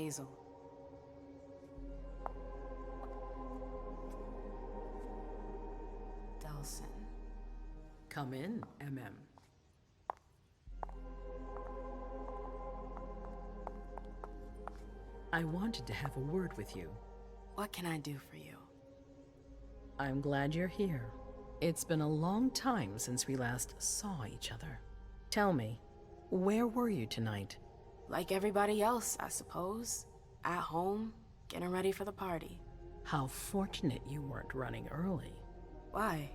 Hazel. Delson. Come in, Emem. I wanted to have a word with you. What can I do for you? I'm glad you're here. It's been a long time since we last saw each other. Tell me, where were you tonight? Like everybody else, I suppose. At home, getting ready for the party. How fortunate you weren't running early. Why?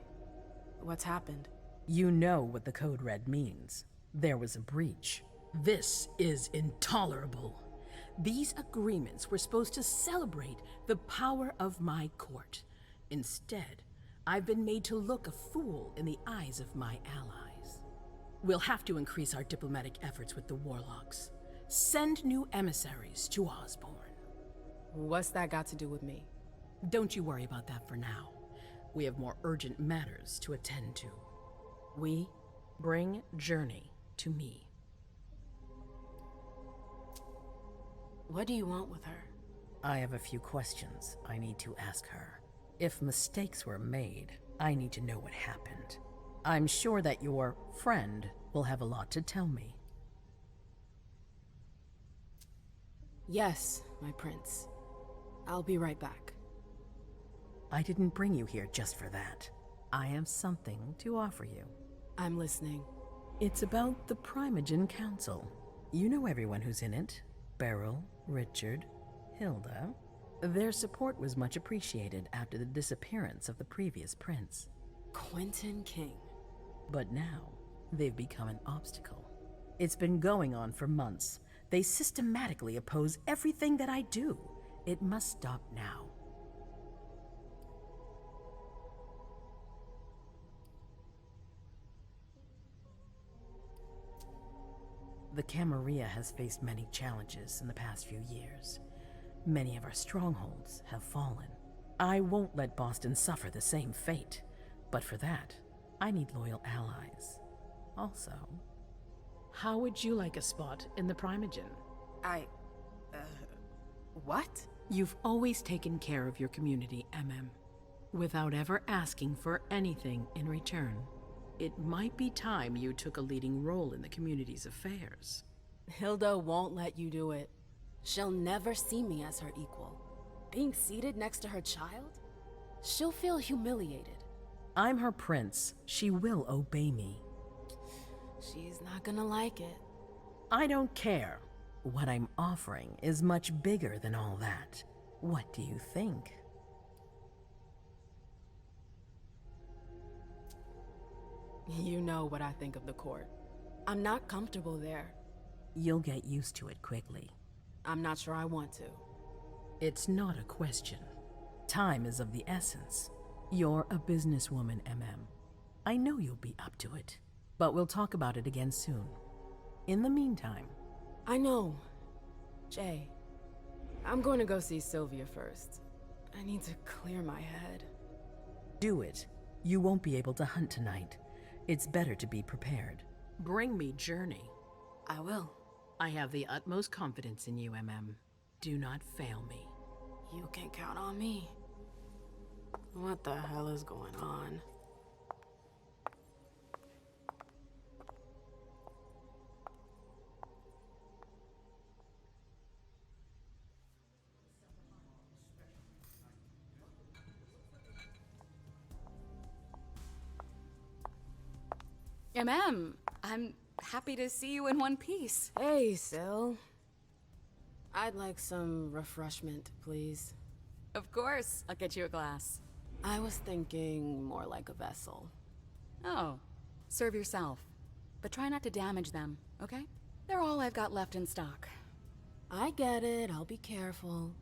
What's happened? You know what the code red means. There was a breach. This is intolerable. These agreements were supposed to celebrate the power of my court. Instead, I've been made to look a fool in the eyes of my allies. We'll have to increase our diplomatic efforts with the warlocks. Send new emissaries to Osborne. What's that got to do with me? Don't you worry about that for now. We have more urgent matters to attend to. We bring Journey to me. What do you want with her? I have a few questions I need to ask her. If mistakes were made, I need to know what happened. I'm sure that your friend will have a lot to tell me. Yes, my prince. I'll be right back. I didn't bring you here just for that. I have something to offer you. I'm listening. It's about the Primogen Council. You know everyone who's in it. Beryl, Richard, Hilda. Their support was much appreciated after the disappearance of the previous prince. Quentin King. But now, they've become an obstacle. It's been going on for months. They systematically oppose everything that I do. It must stop now. The Camarilla has faced many challenges in the past few years. Many of our strongholds have fallen. I won't let Boston suffer the same fate, but for that, I need loyal allies. Also, how would you like a spot in the Primogen? What? You've always taken care of your community, Emem, without ever asking for anything in return. It might be time you took a leading role in the community's affairs. Hilda won't let you do it. She'll never see me as her equal. Being seated next to her child? She'll feel humiliated. I'm her prince. She will obey me. She's not gonna like it. I don't care. What I'm offering is much bigger than all that. What do you think? You know what I think of the court. I'm not comfortable there. You'll get used to it quickly. I'm not sure I want to. It's not a question. Time is of the essence. You're a businesswoman, MM. I know you'll be up to it, but we'll talk about it again soon. In the meantime... I know. Jay, I'm going to go see Sylvia first. I need to clear my head. Do it. You won't be able to hunt tonight. It's better to be prepared. Bring me Journey. I will. I have the utmost confidence in you, MM. Do not fail me. You can count on me. What the hell is going on? Emem, I'm happy to see you in one piece. Hey, Syl. I'd like some refreshment, please. Of course, I'll get you a glass. I was thinking more like a vessel. Oh, serve yourself. But try not to damage them, okay? They're all I've got left in stock. I get it, I'll be careful.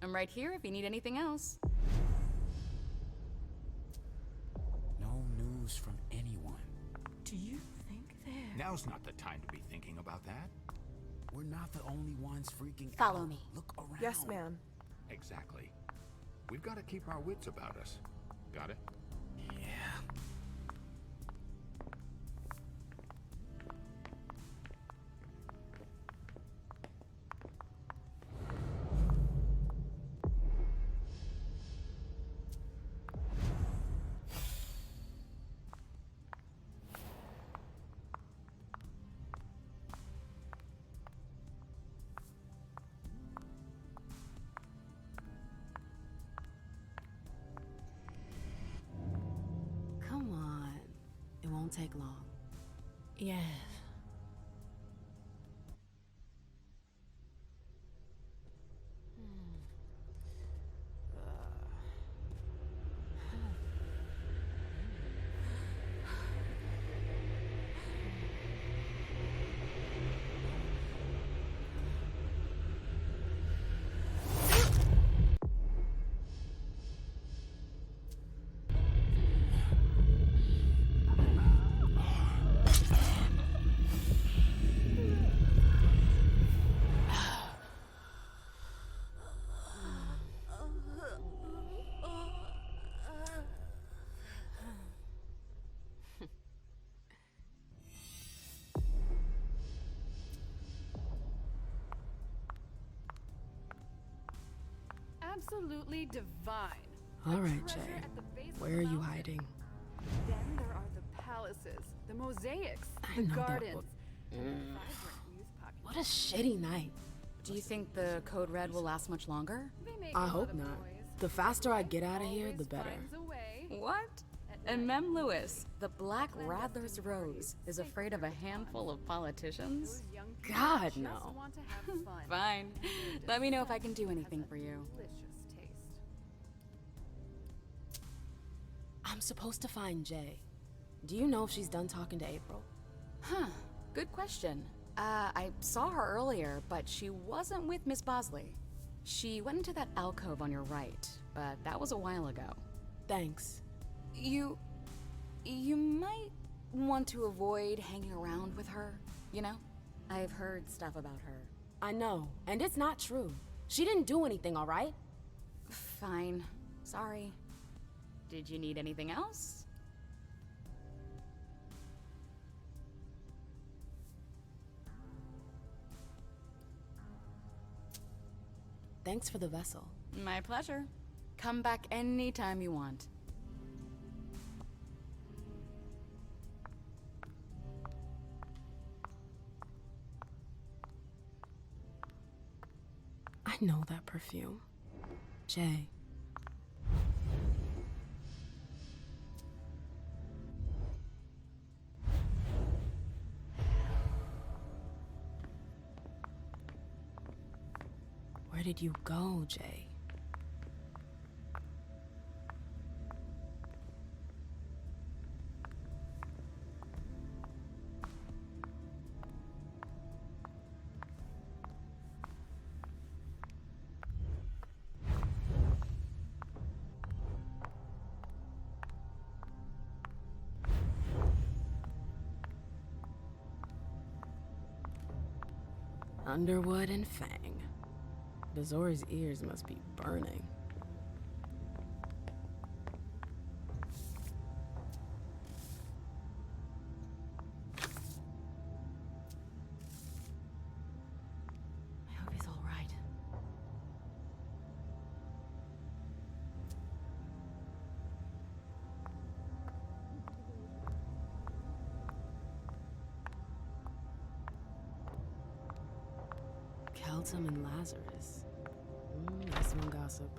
I'm right here if you need anything else. No news from anyone. Do you think they're... Now's not the time to be thinking about that. We're not the only ones freaking out. Follow me. Look around. Yes, ma'am. Exactly. We've got to keep our wits about us. Got it? Yeah. won't take long. Yeah. Absolutely divine. All A right, treasure Jay. at the base of Where the are you mountain. hiding? Then there are the palaces, the mosaics, I the know that gardens, would- and the vibrant youth population. What a shitty night. Do you think the Code Red will last much longer? They make I a lot hope of not. noise. The faster I get out of here, Always the better. finds a way. What? Emem Lewis, the Black Rattler's Rose, is afraid of a handful of politicians? Those young people God, just no. want to have fun. Fine. Let me know if I can do anything for you. Delicious taste. I'm supposed to find Jay. Do you know if she's done talking to April? Huh. Good question. I saw her earlier, but she wasn't with Miss Bosley. She went into that alcove on your right, but that was a while ago. Thanks. You might want to avoid hanging around with her, you know? I've heard stuff about her. I know, and it's not true. She didn't do anything, all right? Fine. Sorry. Did you need anything else? Thanks for the vessel. My pleasure. Come back anytime you want. I know that perfume. Jay. Where did you go, Jay? Underwood and Fang. Bazori's ears must be burning. I hope he's all right. Keltum and Lazarus. Nice one, gossip.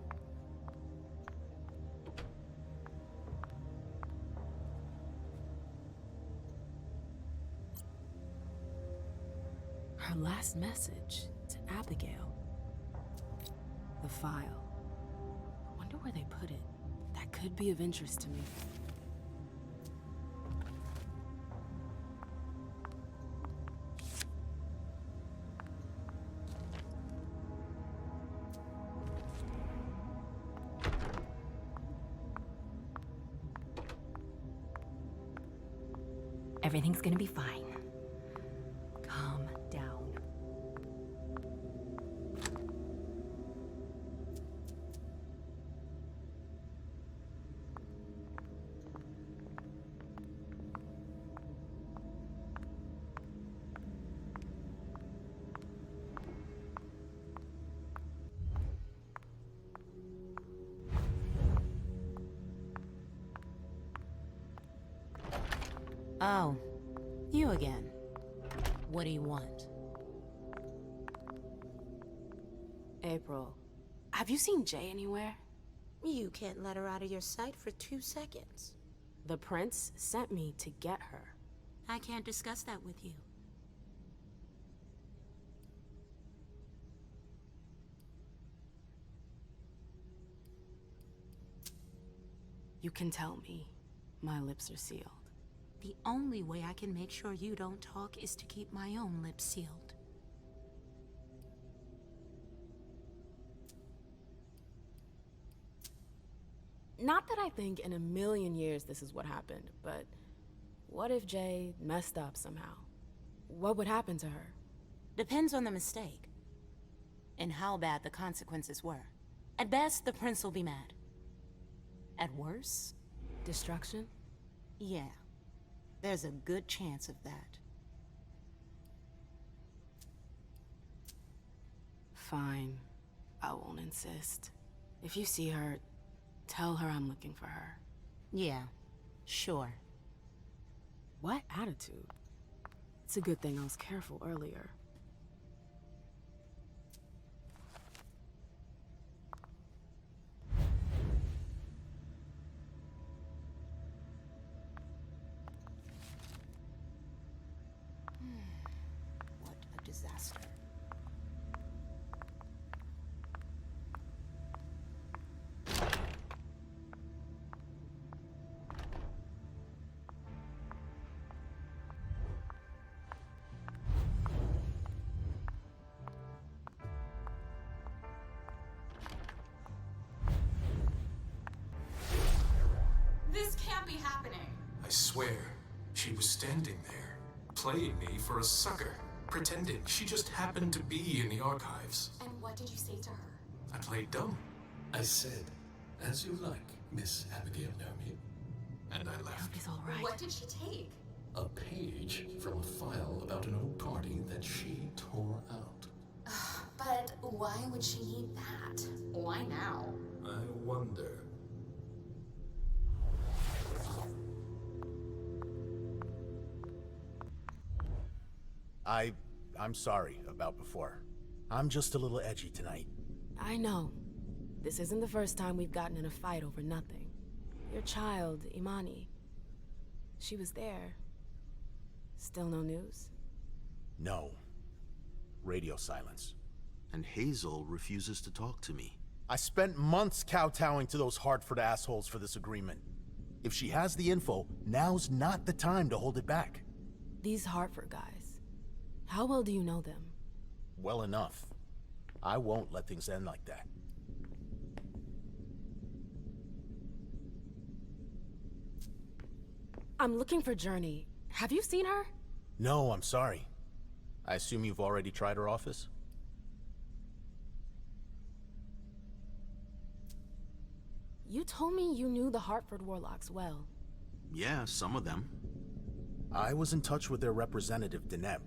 Her last message to Abigail. The file. I wonder where they put it. That could be of interest to me. Everything's gonna be fine. Calm down. Oh, you again. What do you want? April, have you seen Jay anywhere? You can't let her out of your sight for 2 seconds. The prince sent me to get her. I can't discuss that with you. You can tell me. My lips are sealed. The only way I can make sure you don't talk is to keep my own lips sealed. Not that I think in a million years this is what happened, but what if Jay messed up somehow? What would happen to her? Depends on the mistake. And how bad the consequences were. At best, the prince will be mad. At worst? Destruction? Yeah. There's a good chance of that. Fine. I won't insist. If you see her, tell her I'm looking for her. Yeah, sure. What attitude? It's a good thing I was careful earlier. What a disaster. This can't be happening. I swear, she was standing there, playing me for a sucker, pretending she just happened to be in the archives. And what did you say to her? I played dumb. I said, "As you like, Miss Abigail Naomi." And I left. He's all right. What did she take? A page from a file about an old party that she tore out. But why would she need that? Why now? I wonder. I'm sorry about before. I'm just a little edgy tonight. I know. This isn't the first time we've gotten in a fight over nothing. Your child, Imani. She was there. Still no news? No. Radio silence. And Hazel refuses to talk to me. I spent months kowtowing to those Hartford assholes for this agreement. If she has the info, now's not the time to hold it back. These Hartford guys. How well do you know them? Well enough. I won't let things end like that. I'm looking for Journey. Have you seen her? No, I'm sorry. I assume you've already tried her office? You told me you knew the Hartford Warlocks well. Yeah, some of them. I was in touch with their representative, Deneb.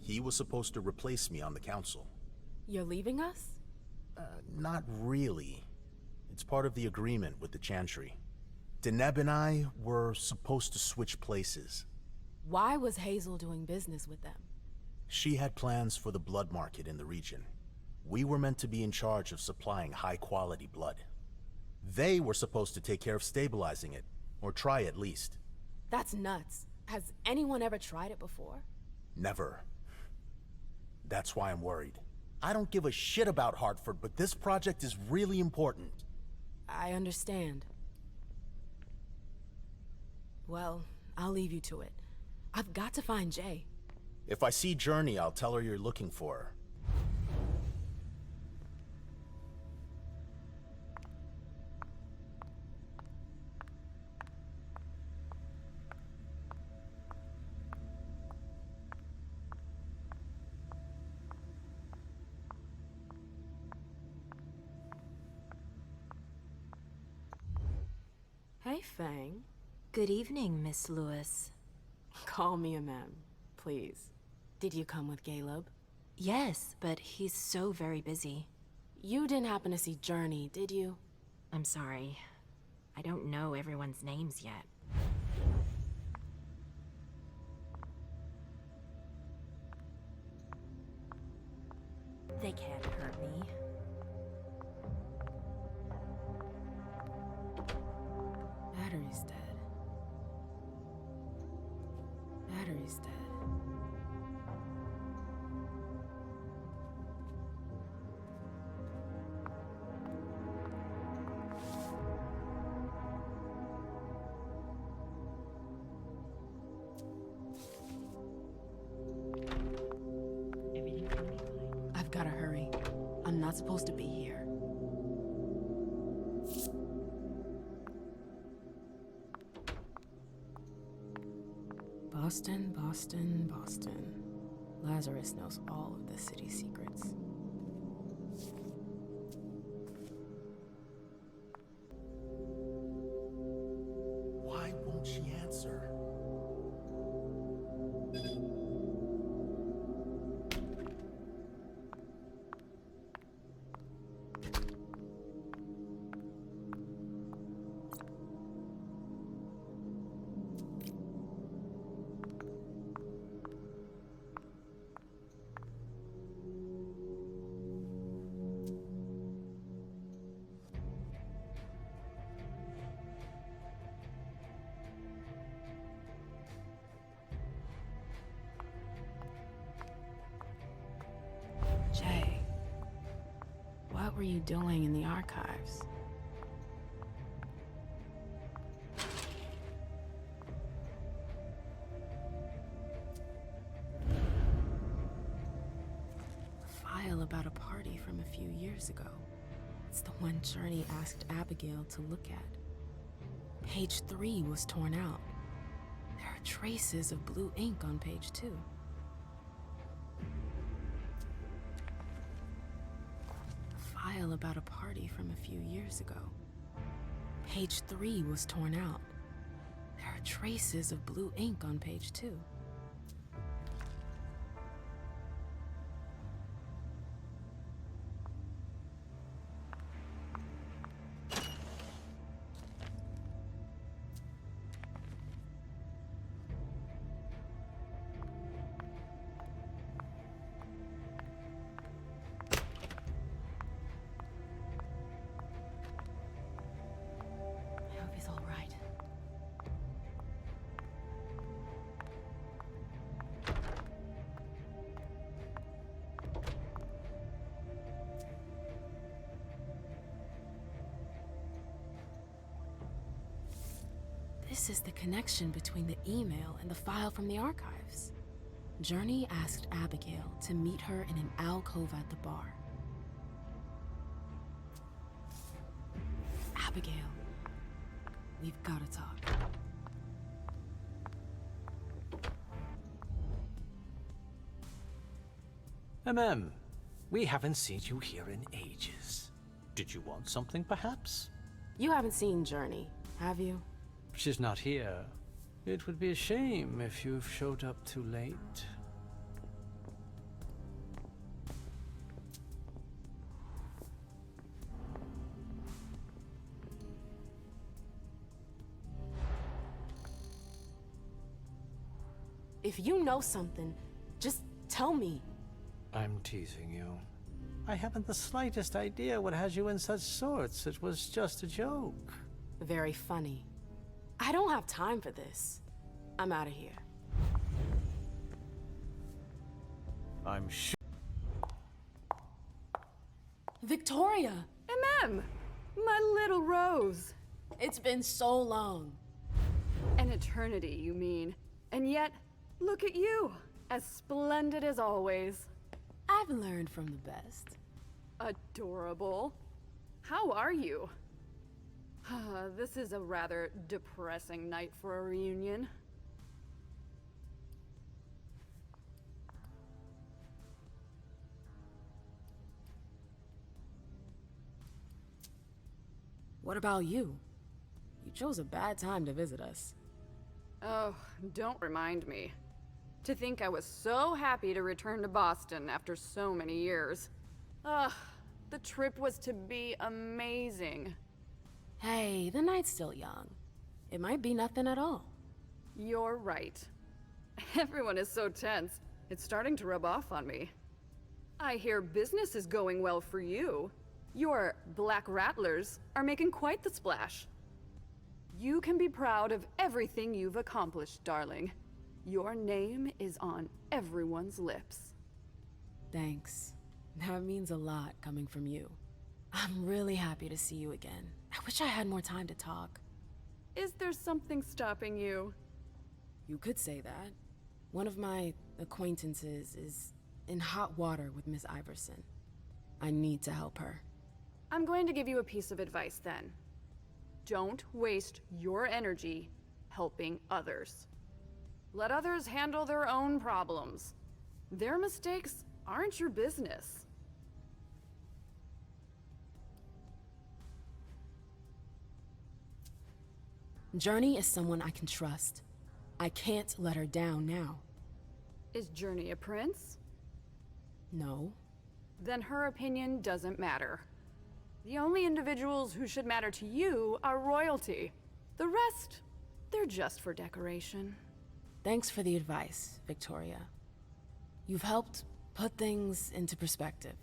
He was supposed to replace me on the council. You're leaving us? Not really. It's part of the agreement with the Chantry. Deneb and I were supposed to switch places. Why was Hazel doing business with them? She had plans for the blood market in the region. We were meant to be in charge of supplying high-quality blood. They were supposed to take care of stabilizing it, or try at least. That's nuts. Has anyone ever tried it before? Never. That's why I'm worried. I don't give a shit about Hartford, but this project is really important. I understand. Well, I'll leave you to it. I've got to find Jay. If I see Journey, I'll tell her you're looking for her. Hey, Fang. Good evening, Miss Lewis. Call me Emem, please. Did you come with Caleb? Yes, but he's so very busy. You didn't happen to see Journey, did you? I'm sorry. I don't know everyone's names yet. They can't hurt me. Battery's dead. Battery gotta hurry. I'm not supposed to be here. Boston, Boston, Boston. Lazarus knows all of the city's secrets. Why won't she answer? Jay, what were you doing in the archives? A file about a party from a few years ago. It's the one Journey asked Abigail to look at. Page 3 was torn out. There are traces of blue ink on page 2. File about a party from a few years ago. Page 3 was torn out. There are traces of blue ink on page 2. I hope he's all right. This is the connection between the email and the file from the archives. Journey asked Abigail to meet her in an alcove at the bar. Abigail, we've got to talk. Emem, we haven't seen you here in ages. Did you want something, perhaps? You haven't seen Journey, have you? She's not here. It would be a shame if you've showed up too late. If you know something, just tell me. I'm teasing you. I haven't the slightest idea what has you in such sorts. It was just a joke. Very funny. I don't have time for this. I'm out of here. I'm sure. Victoria! Emem! My little rose. It's been so long. An eternity, you mean. And yet, look at you. As splendid as always. I've learned from the best. Adorable. How are you? This is a rather depressing night for a reunion. What about you? You chose a bad time to visit us. Oh, don't remind me. To think I was so happy to return to Boston after so many years. Ugh, the trip was to be amazing. Hey, the night's still young. It might be nothing at all. You're right. Everyone is so tense. It's starting to rub off on me. I hear business is going well for you. Your Black Rattlers are making quite the splash. You can be proud of everything you've accomplished, darling. Your name is on everyone's lips. Thanks. That means a lot coming from you. I'm really happy to see you again. I wish I had more time to talk. Is there something stopping you? You could say that. One of my acquaintances is in hot water with Miss Iverson. I need to help her. I'm going to give you a piece of advice then. Don't waste your energy helping others. Let others handle their own problems. Their mistakes aren't your business. Journey is someone I can trust. I can't let her down now. Is Journey a prince? No. Then her opinion doesn't matter. The only individuals who should matter to you are royalty. The rest, they're just for decoration. Thanks for the advice, Victoria. You've helped put things into perspective.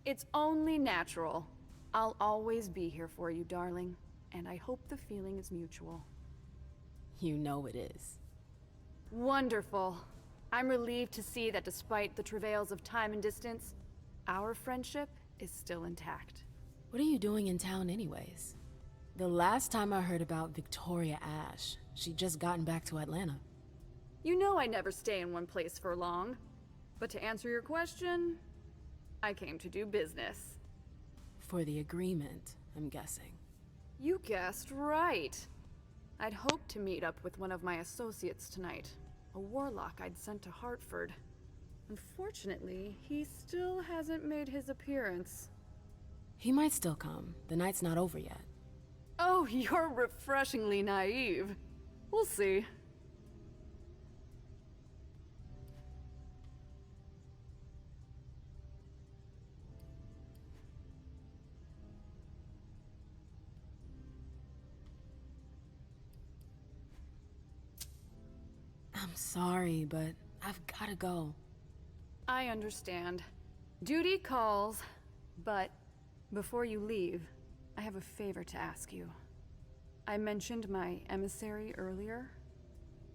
It's only natural. I'll always be here for you, darling. And I hope the feeling is mutual. You know it is. Wonderful. I'm relieved to see that despite the travails of time and distance, our friendship is still intact. What are you doing in town anyways? The last time I heard about Victoria Ash, she'd just gotten back to Atlanta. You know I never stay in one place for long. But to answer your question, I came to do business. For the agreement, I'm guessing. You guessed right. I'd hoped to meet up with one of my associates tonight, a warlock I'd sent to Hartford. Unfortunately, he still hasn't made his appearance. He might still come. The night's not over yet. Oh, you're refreshingly naive. We'll see. I'm sorry, but I've gotta go. I understand. Duty calls, but before you leave, I have a favor to ask you. I mentioned my emissary earlier.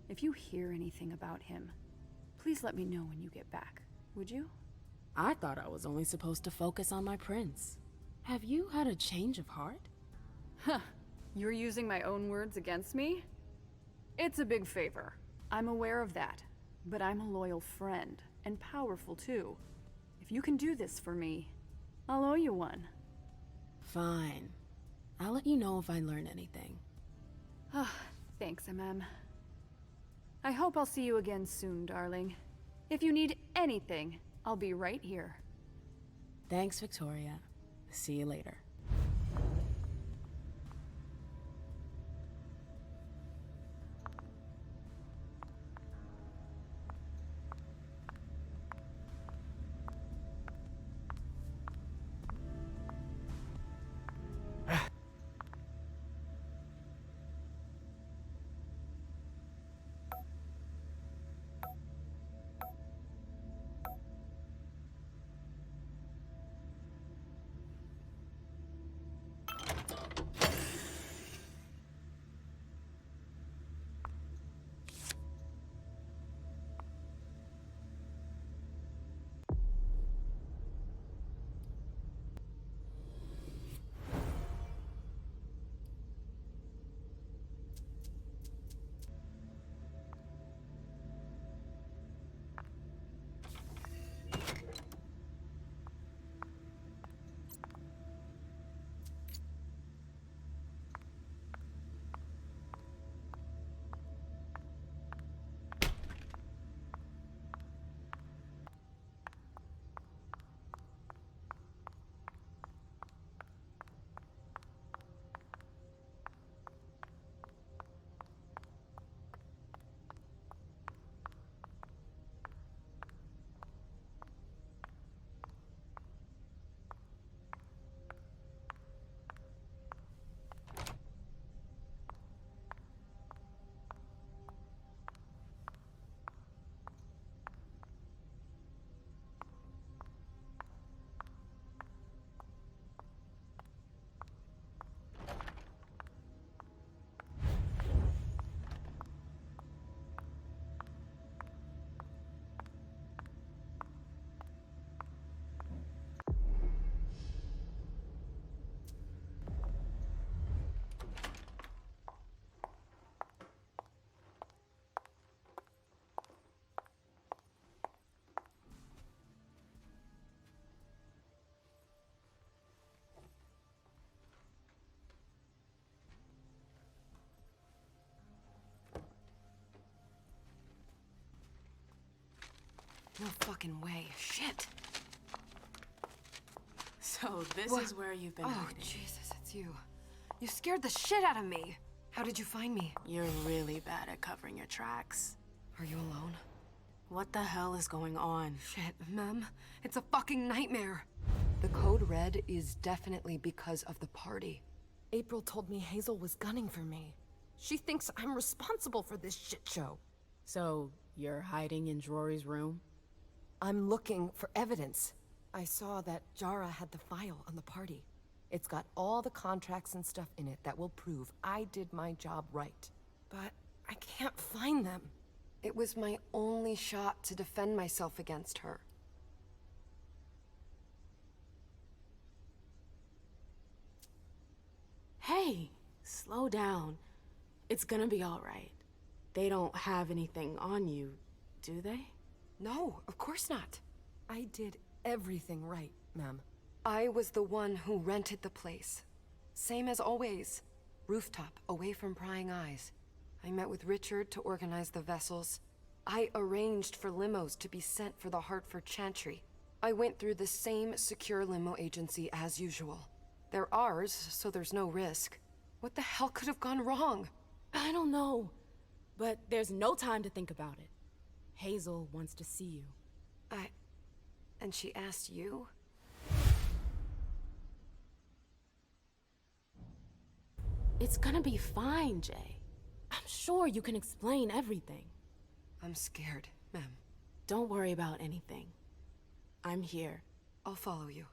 If you hear anything about him, please let me know when you get back, would you? I thought I was only supposed to focus on my prince. Have you had a change of heart? Huh. You're using my own words against me? It's a big favor. I'm aware of that. But I'm a loyal friend, and powerful too. If you can do this for me, I'll owe you one. Fine. I'll let you know if I learn anything. Thanks, Emem. I hope I'll see you again soon, darling. If you need anything, I'll be right here. Thanks, Victoria. See you later. No fucking way. Shit. So this is where you've been Oh, hiding. Jesus, it's you. You scared the shit out of me. How did you find me? You're really bad at covering your tracks. Are you alone? What the hell is going on? Shit, Mem. It's a fucking nightmare. The code red is definitely because of the party. April told me Hazel was gunning for me. She thinks I'm responsible for this shit show. So, you're hiding in Drury's room? I'm looking for evidence. I saw that Jara had the file on the party. It's got all the contracts and stuff in it that will prove I did my job right. But I can't find them. It was my only shot to defend myself against her. Hey, slow down. It's gonna be all right. They don't have anything on you, do they? No, of course not. I did everything right, Mem. I was the one who rented the place. Same as always. Rooftop, away from prying eyes. I met with Richard to organize the vessels. I arranged for limos to be sent for the Hartford Chantry. I went through the same secure limo agency as usual. They're ours, so there's no risk. What the hell could have gone wrong? I don't know. But there's no time to think about it. Hazel wants to see you. And she asked you? It's gonna be fine, Jay. I'm sure you can explain everything. I'm scared, Mem. Don't worry about anything. I'm here. I'll follow you.